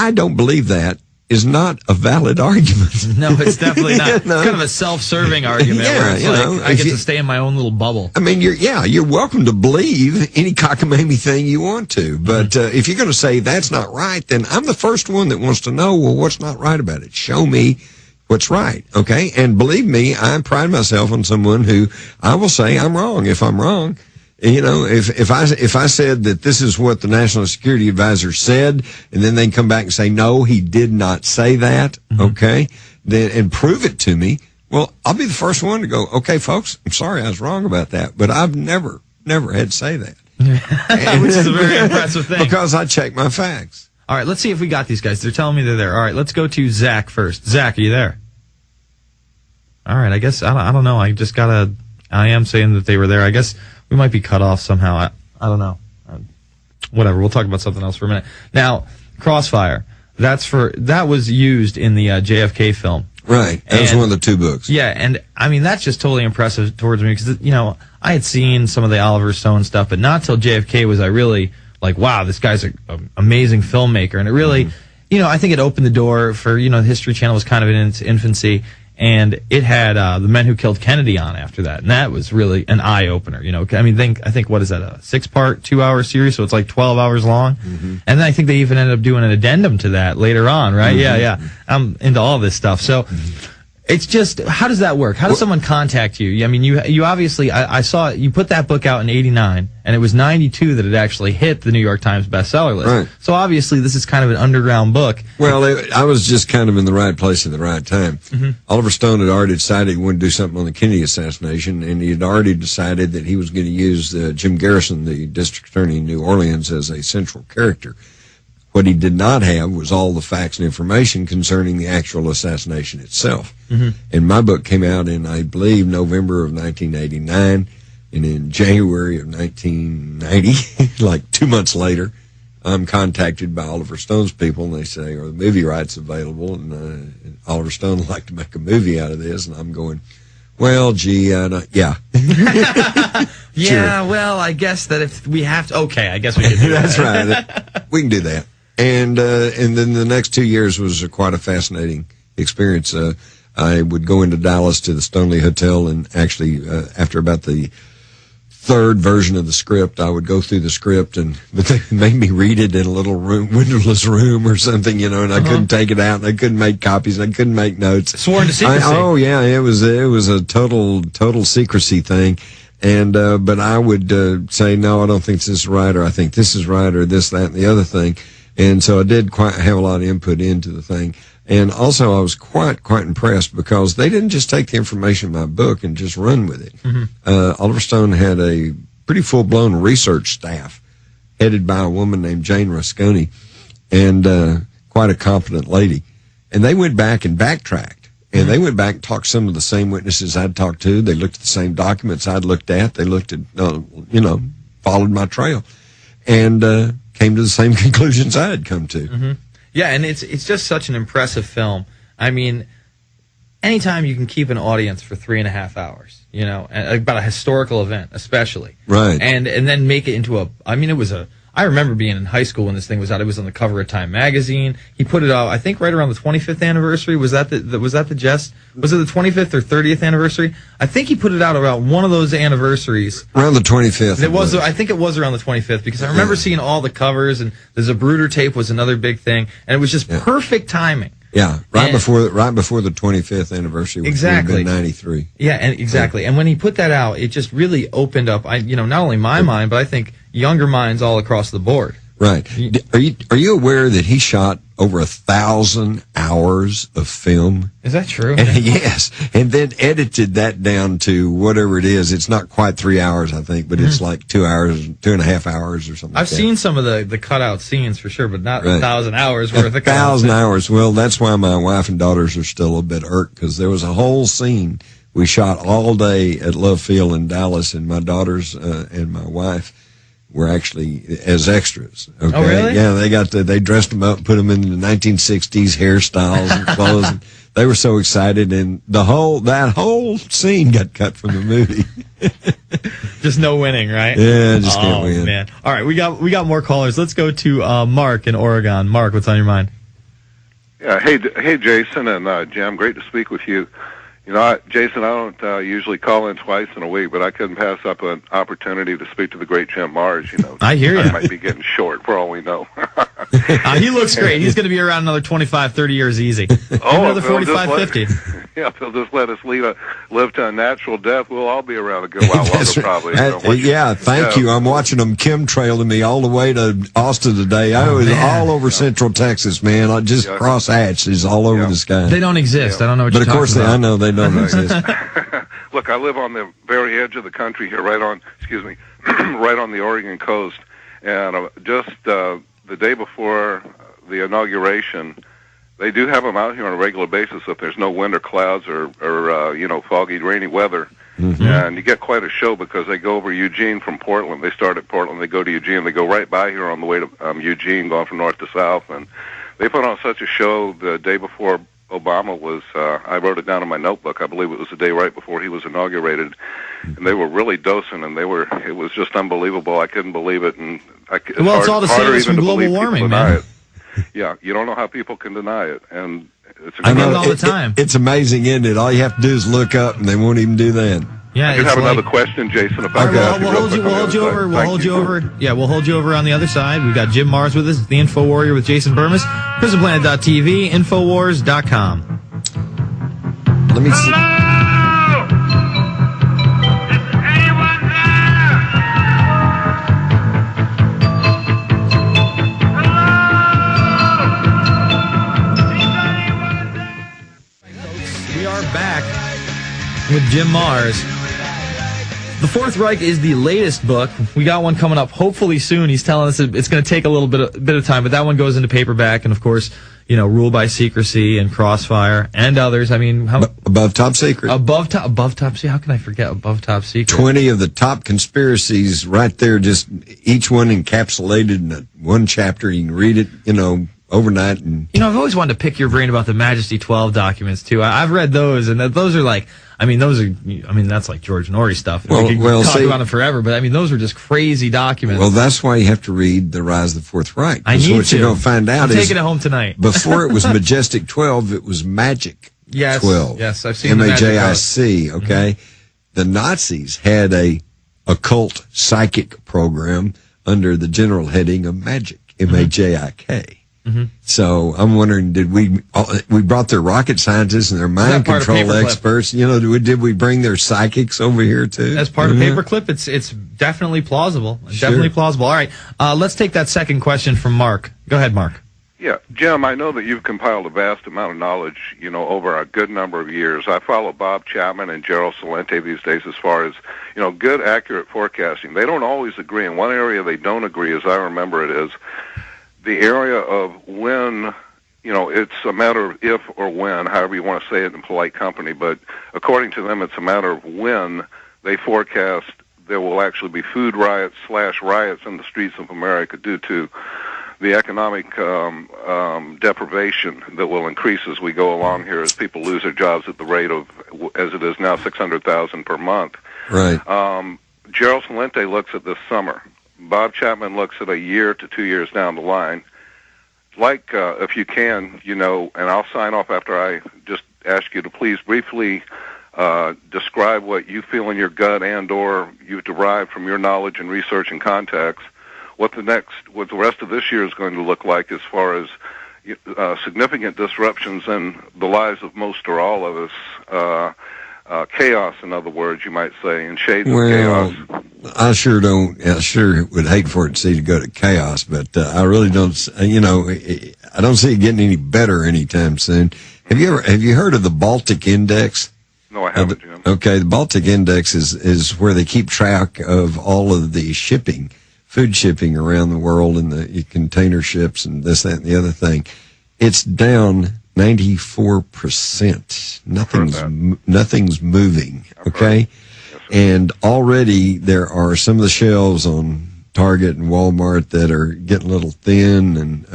I don't believe that is not a valid argument. No, it's definitely not. You know? It's kind of a self-serving argument where it's like, I get to stay in my own little bubble. I mean, you're welcome to believe any cockamamie thing you want to, but if you're going to say that's not right, then I'm the first one that wants to know, well, what's not right about it? Show me what's right, okay? And believe me, I pride myself on someone who I will say I'm wrong if I'm wrong. You know, if I said that this is what the National Security Advisor said, and then they come back and say, no, he did not say that, okay, then, and prove it to me, well, I'll be the first one to go, okay, folks, I'm sorry I was wrong about that, but I've never had to say that. Which is a very impressive thing. Because I check my facts. All right, let's see if we got these guys. They're telling me they're there. All right, let's go to Zach first. Zach, are you there? All right, I guess, I don't know. I am saying that they were there. I guess we might be cut off somehow. I don't know. Whatever. We'll talk about something else for a minute. Now, Crossfire. That was used in the JFK film. Right. That was one of the two books. Yeah, and I mean that's just totally impressive towards me because I had seen some of the Oliver Stone stuff, but not till JFK was I really like, wow, this guy's an amazing filmmaker, and it really, I think it opened the door for the History Channel was kind of in its infancy. And it had The Men Who Killed Kennedy on after that, and that was really an eye opener. I mean, I think what is that, a 6-part, 2-hour series? So it's like 12 hours long. And then I think they even ended up doing an addendum to that later on, right? Yeah. I'm into all this stuff. So it's just, how does that work? How does someone contact you? I mean, you obviously, I saw you put that book out in '89, and it was '92 that it actually hit the New York Times bestseller list. Right. So obviously, this is kind of an underground book. Well, I was just kind of in the right place at the right time. Oliver Stone had already decided he wanted to do something on the Kennedy assassination, and he had already decided that he was going to use Jim Garrison, the district attorney in New Orleans, as a central character. What he did not have was all the facts and information concerning the actual assassination itself. And my book came out in, I believe, November of 1989. And in January of 1990, like 2 months later, I'm contacted by Oliver Stone's people, and they say, are the movie rights available? And Oliver Stone would like to make a movie out of this. And I'm going, well, gee, yeah. Yeah, Sure. well, I guess that if we have to, okay, I guess we can do that. That's right. We can do that. And then the next 2 years was quite a fascinating experience. I would go into Dallas to the Stoneleigh Hotel, and actually, after about the third version of the script, I would go through the script, but they made me read it in a little room, windowless room or something, and I couldn't take it out, and I couldn't make copies, and I couldn't make notes. Sworn to secrecy. Oh yeah, it was a total secrecy thing. And, but I would, say, no, I don't think this is right, or I think this is right, or this, that, and the other thing. And so I did quite have a lot of input into the thing. And also I was quite impressed because they didn't just take the information in my book and just run with it. Oliver Stone had a pretty full-blown research staff headed by a woman named Jane Rusconi, and, quite a competent lady. And they went back and backtracked. And they went back and talked to some of the same witnesses I'd talked to. They looked at the same documents I'd looked at. They looked at, followed my trail, and came to the same conclusions I had come to. Yeah, and it's just such an impressive film. I mean, anytime you can keep an audience for 3.5 hours, about a historical event, especially, right, and then make it into I remember being in high school when this thing was out. It was on the cover of Time magazine. He put it out, I think, right around the 25th anniversary. Was that the jest? Was it the 25th or 30th anniversary? I think he put it out around one of those anniversaries. Around the 25th. I think it was around the 25th because I remember seeing all the covers, and the Zapruder tape was another big thing, and it was just perfect timing. Yeah, before the 25th anniversary, which exactly, would have been 93. Yeah, and exactly. And when he put that out, it just really opened up, not only my mind, but I think younger minds all across the board. Right. Are you aware that he shot over 1,000 hours of film? Is that true? Yes, and then edited that down to whatever it is. It's not quite 3 hours, I think, but it's like 2 hours, 2.5 hours or something. I've seen some of the cutout scenes for sure, but not 1,000 hours worth of cutout. 1,000 hours. Well, that's why my wife and daughters are still a bit irked, because there was a whole scene we shot all day at Love Field in Dallas, and my daughters and my wife were actually as extras. Okay? Oh, really? Yeah, they dressed them up, put them in the 1960s hairstyles and clothes. And they were so excited, and that whole scene got cut from the movie. Just no winning, right? Yeah, just can't win. Man. All right, we got more callers. Let's go to Mark in Oregon. Mark, what's on your mind? Yeah, hey, Jason and Jim, great to speak with you. You know, Jason, I don't usually call in twice in a week, but I couldn't pass up an opportunity to speak to the great Jim Mars. You know, I hear you. I might be getting short for all we know. He looks great. He's going to be around another 25, 30 years easy. Another 45, 50. Yeah, if they'll just let us live to a natural death, we'll all be around a good while longer, probably. Thank you. I'm watching them chemtrailing me all the way to Austin today. I was all over Central Texas, man. I just cross hatches all over the sky. They don't exist. I don't know what you're talking about. But of course, I know they don't exist. Look, I live on the very edge of the country here, right on the Oregon coast, and just the day before the inauguration, they do have them out here on a regular basis if there's no wind or clouds or foggy, rainy weather. Mm-hmm. And you get quite a show because they go over Eugene from Portland. They start at Portland, they go to Eugene, they go right by here on the way to Eugene, going from north to south. And they put on such a show the day before Obama was, I wrote it down in my notebook, I believe it was the day right before he was inaugurated. And they were really dosing, and it was just unbelievable. I couldn't believe it. And it's all to save us from global warming, man. Yeah, you don't know how people can deny it, and I get it all the time. It's amazing, isn't it? All you have to do is look up, and they won't even do that. Yeah, I do have another question, Jason. If we'll hold you over. Yeah, we'll hold you over on the other side. We've got Jim Mars with us, the Info Warrior with Jason Bermas, PrisonPlanet.tv, Infowars.com. Let me see. With Jim Mars. The Fourth Reich is the latest book. We got one coming up hopefully soon. He's telling us it's going to take a little bit of time, but that one goes into paperback, and of course, Rule by Secrecy and Crossfire and others. I mean, Above Top Secret. Above Top Secret. How can I forget Above Top Secret? 20 of the top conspiracies right there, just each one encapsulated in one chapter. You can read it, overnight. And I've always wanted to pick your brain about the Majesty 12 documents too. I've read those, and those are like, that's like George Norrie stuff. We could talk about it forever, but those are just crazy documents. Well, that's why you have to read The Rise of the Fourth Reich. I need to. What you're going to find out I'm taking it home tonight. Before it was Majestic 12, it was Magic 12. Yes, I've seen MAJIC, okay? Mm-hmm. The Nazis had a occult psychic program under the general heading of Magic, MAJIK. Mm-hmm. So I'm wondering, did we brought their rocket scientists and their mind control experts? Did we bring their psychics over here too? As part of Paperclip, it's definitely plausible. Sure. Definitely plausible. All right, let's take that second question from Mark. Go ahead, Mark. Yeah, Jim, I know that you've compiled a vast amount of knowledge, over a good number of years. I follow Bob Chapman and Gerald Celente these days as far as, good, accurate forecasting. They don't always agree. In one area they don't agree, as I remember it is, the area of when, it's a matter of if or when, however you want to say it in polite company, but according to them, it's a matter of when they forecast there will actually be food riots / riots in the streets of America due to the economic deprivation that will increase as we go along here as people lose their jobs at the rate of, as it is now, 600,000 per month. Right. Gerald Celente looks at this summer. Bob Chapman looks at a year to 2 years down the line. Like, if you can, and I'll sign off after I just ask you to please briefly describe what you feel in your gut and or you've derived from your knowledge and research and contacts, what the rest of this year is going to look like as far as significant disruptions in the lives of most or all of us, chaos, in other words, you might say, in shades of chaos. I sure would hate for it to go to chaos, but I really don't. I don't see it getting any better anytime soon. Have you heard of the Baltic Index? No, I haven't, Jim. Okay, the Baltic Index is where they keep track of all of the food shipping around the world, and the container ships and this, that, and the other thing. It's down 94%. Nothing's moving. Okay. And already there are some of the shelves on Target and Walmart that are getting a little thin, and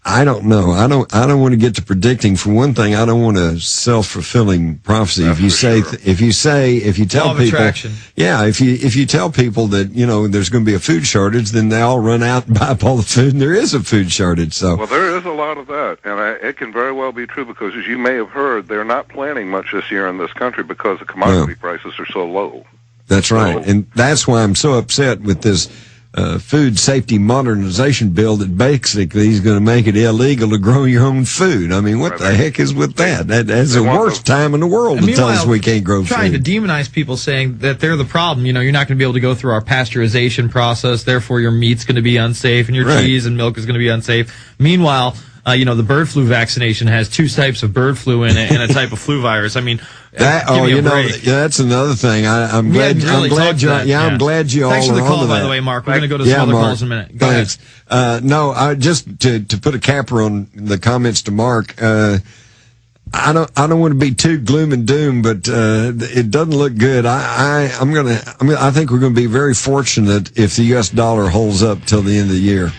I don't know. I don't want to get to predicting. For one thing, I don't want a self-fulfilling prophecy. That's If you tell Law of people, attraction. yeah, if you tell people that, there's going to be a food shortage, then they all run out and buy up all the food, and there is a food shortage. So, well, there is a lot of that, and it can very well be true because, as you may have heard, they're not planting much this year in this country because the commodity prices are so low. That's right, and that's why I'm so upset with this food safety modernization bill that basically is going to make it illegal to grow your own food. I mean, what the heck is with that? That's the worst time in the world to tell us we can't grow food. Trying to demonize people, saying that they're the problem. You're not going to be able to go through our pasteurization process, therefore your meat's going to be unsafe and your cheese and milk is going to be unsafe. Meanwhile, the bird flu vaccination has 2 types of bird flu in it and a type of flu virus. I mean, that's another thing. I'm glad you all Thanks are for the call, onto by that. the way, Mark. We're going to go to some other calls in a minute. Go ahead. No, just to put a capper on the comments to Mark. I don't want to be too gloom and doom, but it doesn't look good. I think we're going to be very fortunate if the U.S. dollar holds up till the end of the year.